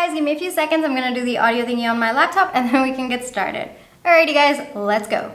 guys, give me a few seconds. I'm gonna do the audio thingy on my laptop and then we can get started. Alrighty guys, let's go.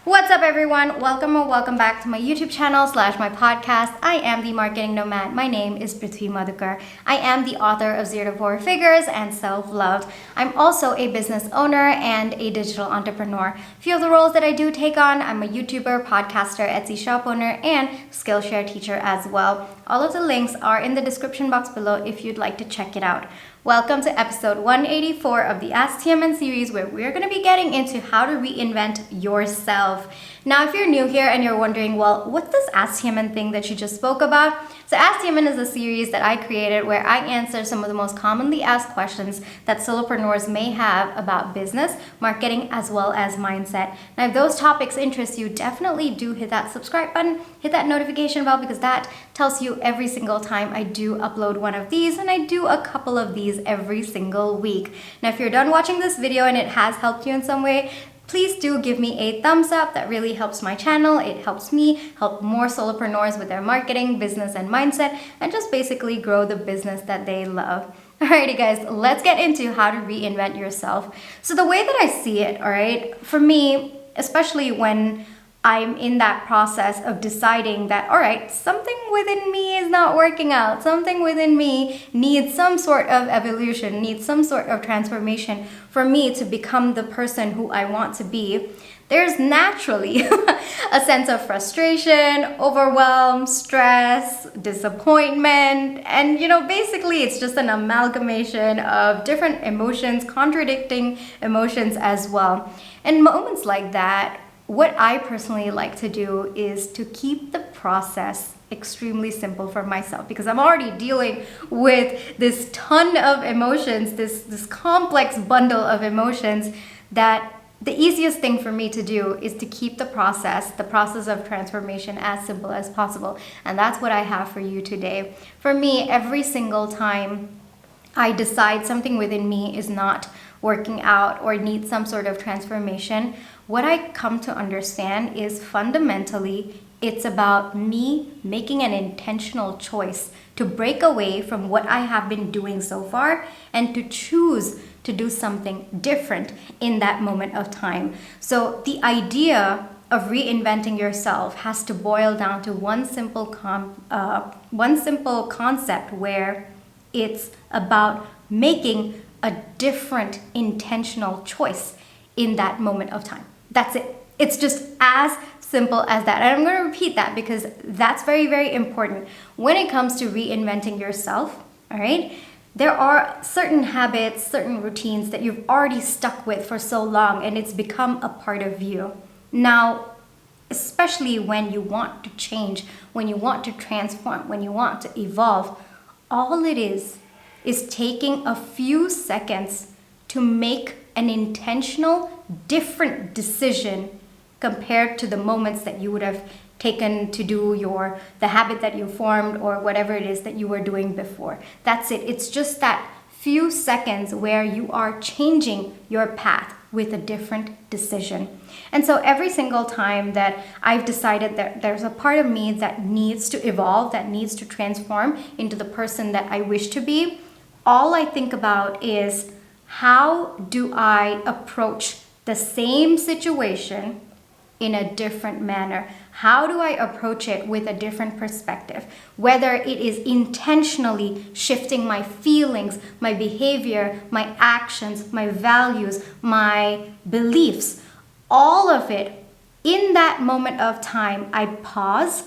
What's up everyone? Welcome or welcome back to my YouTube channel / my podcast. I am the marketing nomad. My name is Prithvi Madhukar. I am the author of 0 to 4 Figures and Self-Loved. I'm also a business owner and a digital entrepreneur. A few of the roles that I do take on, I'm a YouTuber, podcaster, Etsy shop owner, and Skillshare teacher as well. All of the links are in the description box below if you'd like to check it out. Welcome to episode 184 of the Ask TMN series, where we're going to be getting into how to reinvent yourself. Now, if you're new here and you're wondering, well, what's this Ask TMN thing that you just spoke about? So Ask TMN is a series that I created where I answer some of the most commonly asked questions that solopreneurs may have about business, marketing, as well as mindset. Now, if those topics interest you, definitely do hit that subscribe button, hit that notification bell, because that tells you every single time I do upload one of these, and I do a couple of these every single week. Now, if you're done watching this video and it has helped you in some way, please do give me a thumbs up. That really helps my channel. It helps me help more solopreneurs with their marketing, business, and mindset, and just basically grow the business that they love. Alrighty guys, let's get into how to reinvent yourself. So the way that I see it, all right, for me, especially when I'm in that process of deciding that, all right, something within me is not working out. Something within me needs some sort of evolution, needs some sort of transformation for me to become the person who I want to be. There's naturally a sense of frustration, overwhelm, stress, disappointment, and basically it's just an amalgamation of different emotions, contradicting emotions as well. And moments like that, what I personally like to do is to keep the process extremely simple for myself, because I'm already dealing with this ton of emotions, this complex bundle of emotions, that the easiest thing for me to do is to keep the process of transformation as simple as possible. And that's what I have for you today. For me, every single time I decide something within me is not working out or needs some sort of transformation, what I come to understand is fundamentally it's about me making an intentional choice to break away from what I have been doing so far and to choose to do something different in that moment of time. So the idea of reinventing yourself has to boil down to one simple concept, where it's about making a different intentional choice in that moment of time. That's it. It's just as simple as that. And I'm going to repeat that because that's very, very important. When it comes to reinventing yourself, all right, there are certain habits, certain routines that you've already stuck with for so long, and it's become a part of you. Now, especially when you want to change, when you want to transform, when you want to evolve, all it is taking a few seconds to make an intentional, different decision compared to the moments that you would have taken to do the habit that you formed or whatever it is that you were doing before. That's it. It's just that few seconds where you are changing your path with a different decision. And so every single time that I've decided that there's a part of me that needs to evolve, that needs to transform into the person that I wish to be, all I think about is, how do I approach the same situation in a different manner? How do I approach it with a different perspective? Whether it is intentionally shifting my feelings, my behavior, my actions, my values, my beliefs, all of it, in that moment of time, I pause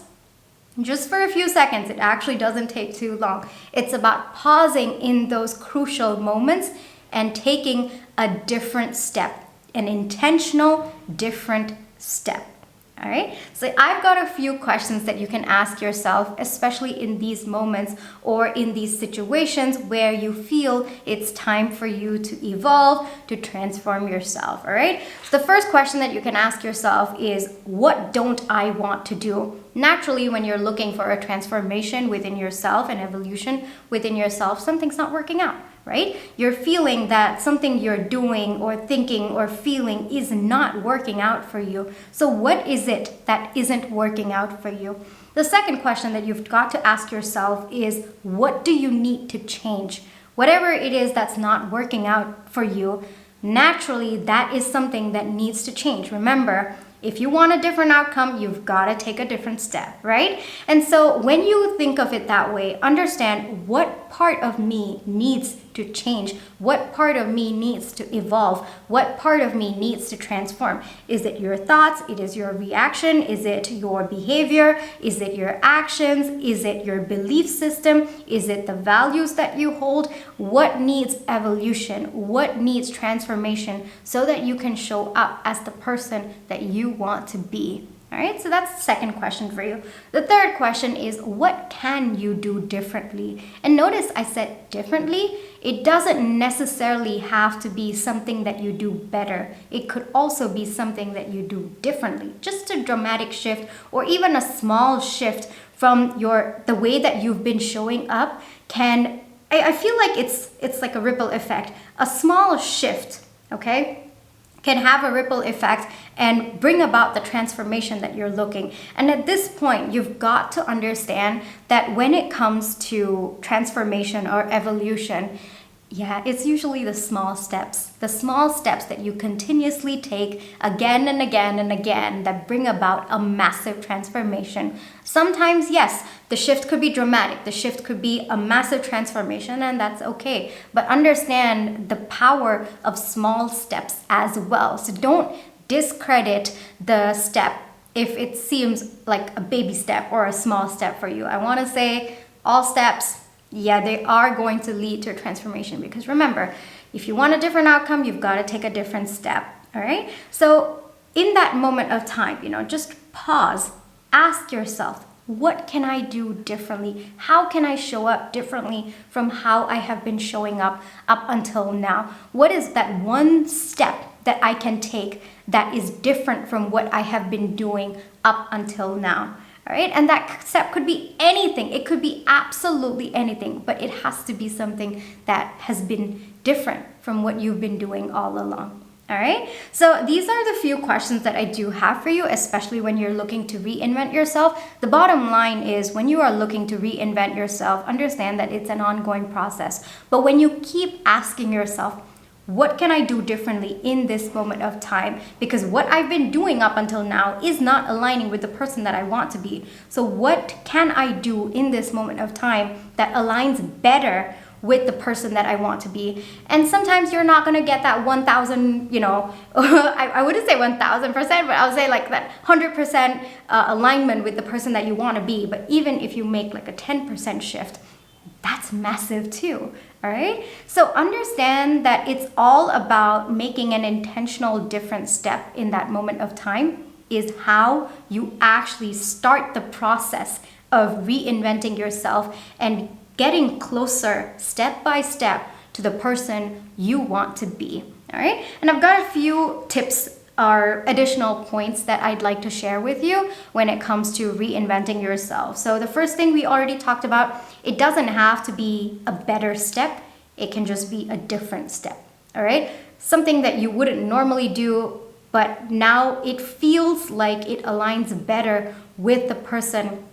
just for a few seconds. It actually doesn't take too long. It's about pausing in those crucial moments and taking a different step, an intentional, different step. All right, so I've got a few questions that you can ask yourself, especially in these moments or in these situations where you feel it's time for you to evolve, to transform yourself. All right, so the first question that you can ask yourself is, what don't I want to do? Naturally, when you're looking for a transformation within yourself, an evolution within yourself, something's not working out, right? You're feeling that something you're doing or thinking or feeling is not working out for you. So what is it that isn't working out for you? The second question that you've got to ask yourself is, what do you need to change? Whatever it is that's not working out for you, naturally, that is something that needs to change. Remember, if you want a different outcome, you've got to take a different step, right? And so when you think of it that way, understand what part of me needs to change, what part of me needs to evolve, what part of me needs to transform. Is it your thoughts? It is your reaction? Is it your behavior? Is it your actions? Is it your belief system? Is it the values that you hold? What needs evolution? What needs transformation so that you can show up as the person that you want to be? All right, so that's the second question for you. The third question is, what can you do differently? And notice I said differently. It doesn't necessarily have to be something that you do better. It could also be something that you do differently. Just a dramatic shift or even a small shift from the way that you've been showing up can, I feel like it's like a ripple effect. A small shift, okay, can have a ripple effect and bring about the transformation that you're looking. And at this point, you've got to understand that when it comes to transformation or evolution, it's usually the small steps that you continuously take again and again and again that bring about a massive transformation. Sometimes, yes, the shift could be dramatic. The shift could be a massive transformation, and that's okay. But understand the power of small steps as well. So don't discredit the step if it seems like a baby step or a small step for you. I want to say all steps, they are going to lead to a transformation, because remember, if you want a different outcome, you've got to take a different step. All right. So in that moment of time, just pause, ask yourself, what can I do differently? How can I show up differently from how I have been showing up until now? What is that one step that I can take that is different from what I have been doing up until now? All right, and that step could be anything. It could be absolutely anything, but it has to be something that has been different from what you've been doing all along. All right, so these are the few questions that I do have for you, especially when you're looking to reinvent yourself. The bottom line is, when you are looking to reinvent yourself, understand that it's an ongoing process. But when you keep asking yourself, what can I do differently in this moment of time? Because what I've been doing up until now is not aligning with the person that I want to be. So what can I do in this moment of time that aligns better with the person that I want to be? And sometimes you're not going to get that 1,000, I wouldn't say 1,000%, but I'll say like that 100% alignment with the person that you want to be. But even if you make like a 10% shift, that's massive too. All right. So understand that it's all about making an intentional different step in that moment of time is how you actually start the process of reinventing yourself and getting closer step by step to the person you want to be. All right. And I've got a few tips or additional points that I'd like to share with you when it comes to reinventing yourself. So the first thing we already talked about, it doesn't have to be a better step. It can just be a different step. All right. Something that you wouldn't normally do, but now it feels like it aligns better with the person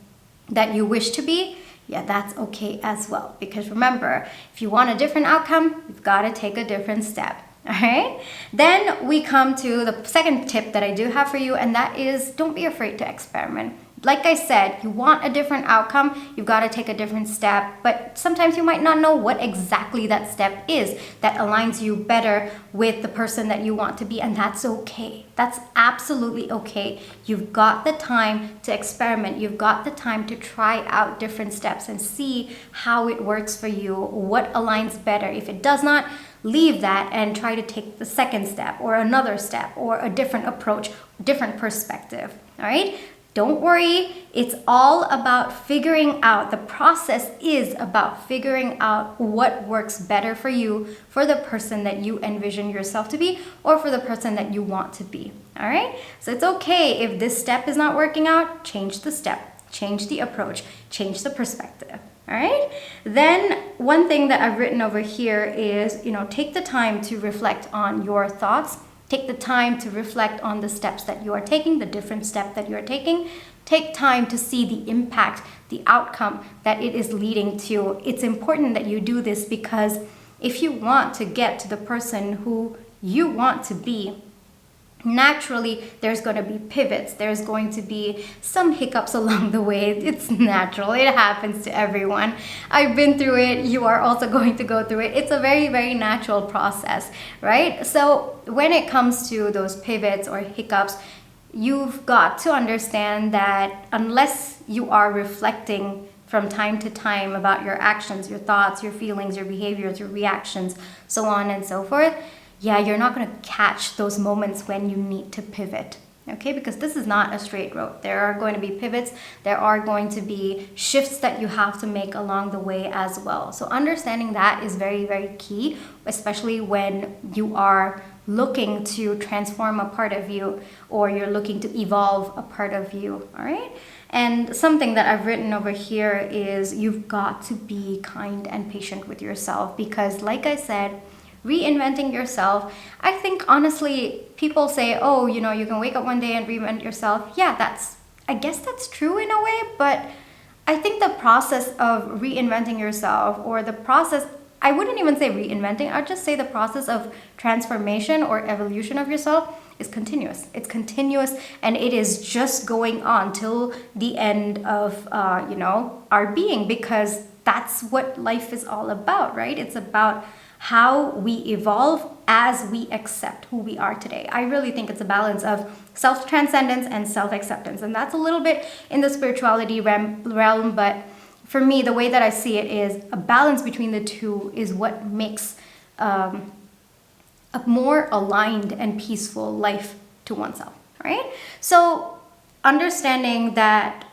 that you wish to be. That's okay as well. Because remember, if you want a different outcome, you've got to take a different step. All right. Then we come to the second tip that I do have for you, and that is, don't be afraid to experiment. Like I said, you want a different outcome, you've got to take a different step, but sometimes you might not know what exactly that step is that aligns you better with the person that you want to be, and that's okay. That's absolutely okay. You've got the time to experiment. You've got the time to try out different steps and see how it works for you, what aligns better. If it does not, leave that and try to take the second step or another step or a different approach, different perspective. All right. Don't worry, it's all about figuring out, the process is about figuring out what works better for you, for the person that you envision yourself to be, or for the person that you want to be. All right? So it's okay if this step is not working out, change the step, change the approach, change the perspective. All right? Then one thing that I've written over here is, take the time to reflect on your thoughts. Take the time to reflect on the steps that you are taking, the different step that you are taking. take time to see the impact, the outcome that it is leading to. It's important that you do this because if you want to get to the person who you want to be, naturally there's going to be pivots, there's going to be some hiccups along the way. It's natural, it happens to everyone. I've been through it, you are also going to go through it. It's a very, very natural process, right? So when it comes to those pivots or hiccups, you've got to understand that unless you are reflecting from time to time about your actions, your thoughts, your feelings, your behaviors, your reactions, so on and so forth, you're not going to catch those moments when you need to pivot, okay? Because this is not a straight road. There are going to be pivots. There are going to be shifts that you have to make along the way as well. So understanding that is very, very key, especially when you are looking to transform a part of you or you're looking to evolve a part of you, all right? And something that I've written over here is you've got to be kind and patient with yourself because, like I said, reinventing yourself, I think honestly, people say, oh, you can wake up one day and reinvent yourself. Yeah, I guess that's true in a way, but I think the process of reinventing yourself or the process, I wouldn't even say reinventing, I'd just say the process of transformation or evolution of yourself is continuous. It's continuous and it is just going on till the end of, our being because that's what life is all about, right? It's about how we evolve as we accept who we are today. I really think it's a balance of self-transcendence and self-acceptance. And that's a little bit in the spirituality realm, but for me, the way that I see it is a balance between the two is what makes a more aligned and peaceful life to oneself, right? So understanding that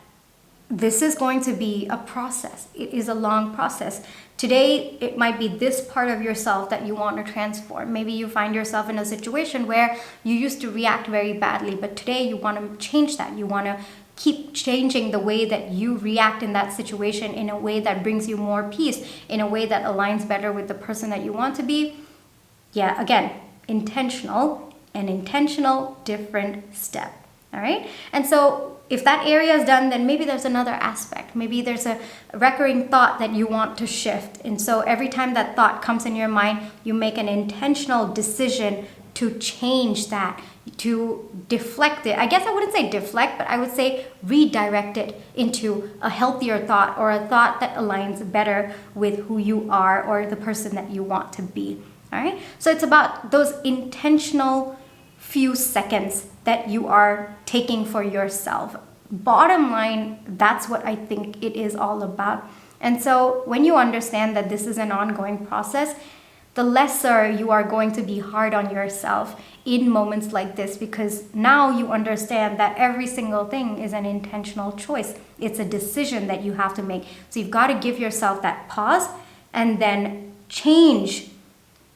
this is going to be a process. It is a long process. Today, it might be this part of yourself that you want to transform. Maybe you find yourself in a situation where you used to react very badly, but today you want to change that. You want to keep changing the way that you react in that situation in a way that brings you more peace, in a way that aligns better with the person that you want to be. Yeah, again, intentional, different step. All right? And so if that area is done, then maybe there's another aspect. Maybe there's a recurring thought that you want to shift. And so every time that thought comes in your mind, you make an intentional decision to change that, to deflect it. I guess I wouldn't say deflect, but I would say redirect it into a healthier thought or a thought that aligns better with who you are or the person that you want to be. All right? So it's about those intentional few seconds that you are taking for yourself. Bottom line, that's what I think it is all about. And so when you understand that this is an ongoing process, the lesser you are going to be hard on yourself in moments like this, because now you understand that every single thing is an intentional choice. It's a decision that you have to make. So you've got to give yourself that pause and then change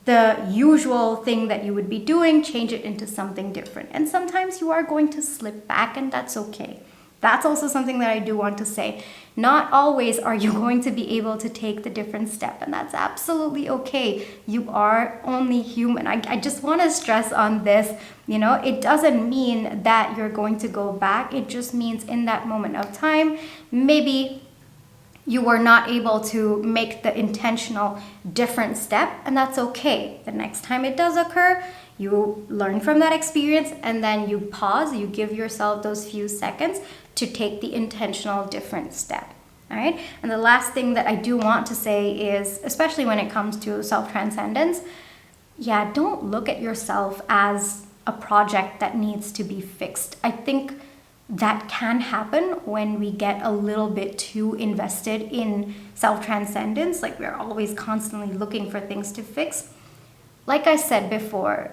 the usual thing that you would be doing, change it into something different. And sometimes you are going to slip back, and that's okay. That's also something that I do want to say. Not always are you going to be able to take the different step, and that's absolutely okay. You are only human. I just want to stress on this. It doesn't mean that you're going to go back. It just means in that moment of time, maybe you were not able to make the intentional different step, and that's okay. The next time it does occur, you learn from that experience, and then you pause, you give yourself those few seconds to take the intentional different step. All right? And the last thing that I do want to say is, especially when it comes to self-transcendence, don't look at yourself as a project that needs to be fixed. I think that can happen when we get a little bit too invested in self-transcendence, like we're always constantly looking for things to fix. Like I said before,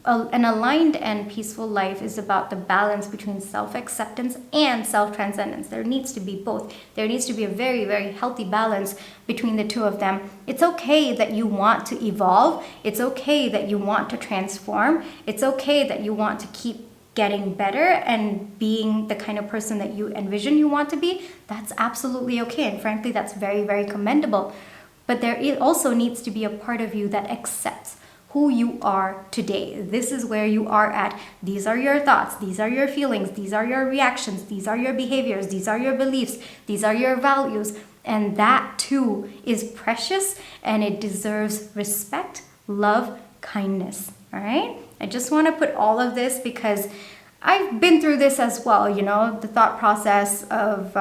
an aligned and peaceful life is about the balance between self-acceptance and self-transcendence. There needs to be both. There needs to be a very, very healthy balance between the two of them. It's okay that you want to evolve. It's okay that you want to transform. It's okay that you want to keep getting better and being the kind of person that you envision you want to be. That's absolutely okay. And frankly, that's very, very commendable. But there also needs to be a part of you that accepts who you are today. This is where you are at. These are your thoughts. These are your feelings. These are your reactions. These are your behaviors. These are your beliefs. These are your values. And that too is precious, and it deserves respect, love, kindness. All right? I just want to put all of this because I've been through this as well, you know, the thought process of,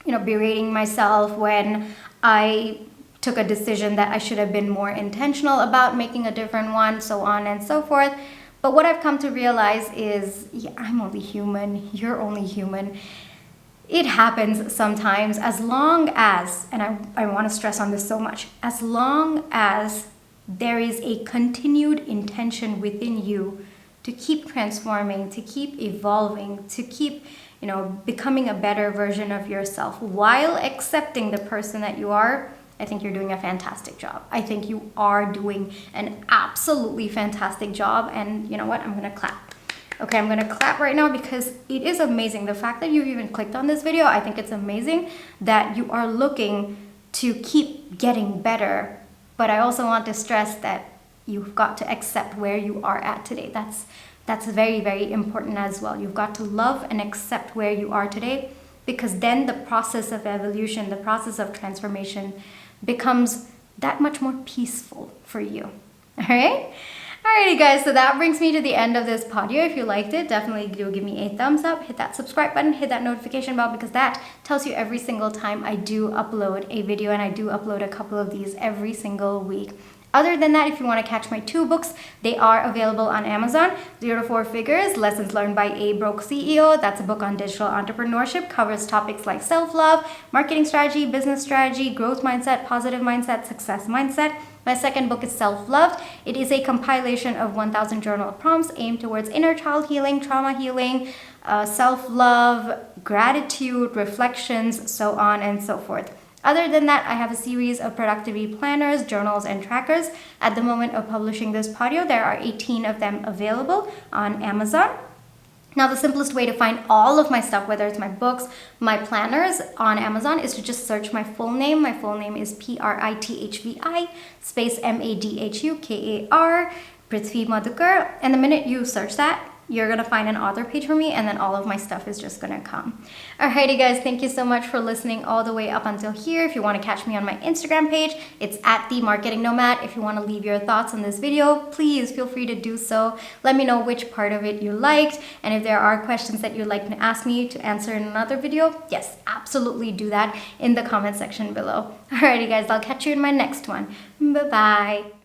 berating myself when I took a decision that I should have been more intentional about making a different one, so on and so forth. But what I've come to realize is, I'm only human, you're only human. It happens sometimes, as long as, and I want to stress on this so much, as long as there is a continued intention within you to keep transforming, to keep evolving, to keep, becoming a better version of yourself while accepting the person that you are, I think you're doing a fantastic job. I think you are doing an absolutely fantastic job. And you know what? I'm going to clap. Okay, I'm going to clap right now because it is amazing. The fact that you've even clicked on this video, I think it's amazing that you are looking to keep getting better. But I also want to stress that you've got to accept where you are at today. That's very, very important as well. You've got to love and accept where you are today, because then the process of evolution, the process of transformation becomes that much more peaceful for you. All right? Alrighty guys, so that brings me to the end of this podeo. If you liked it, definitely do give me a thumbs up, hit that subscribe button, hit that notification bell, because that tells you every single time I do upload a video, and I do upload a couple of these every single week. Other than that, if you want to catch my 2 books, they are available on Amazon. 0 to 4 Figures, Lessons Learned by a Broke CEO. That's a book on digital entrepreneurship, covers topics like self-love, marketing strategy, business strategy, growth mindset, positive mindset, success mindset. My second book is Self-Love. It is a compilation of 1,000 journal prompts aimed towards inner child healing, trauma healing, self-love, gratitude, reflections, so on and so forth. Other than that, I have a series of productivity planners, journals, and trackers. At the moment of publishing this podeo, there are 18 of them available on Amazon. Now, the simplest way to find all of my stuff, whether it's my books, my planners on Amazon, is to just search my full name. My full name is Prithvi space Madhukar, Prithvi Madhukar. And the minute you search that, you're going to find an author page for me, and then all of my stuff is just going to come. Alrighty guys, thank you so much for listening all the way up until here. If you want to catch me on my Instagram page, it's at The Marketing Nomad. If you want to leave your thoughts on this video, please feel free to do so. Let me know which part of it you liked, and if there are questions that you'd like to ask me to answer in another video, yes, absolutely do that in the comment section below. Alrighty guys, I'll catch you in my next one. Bye-bye.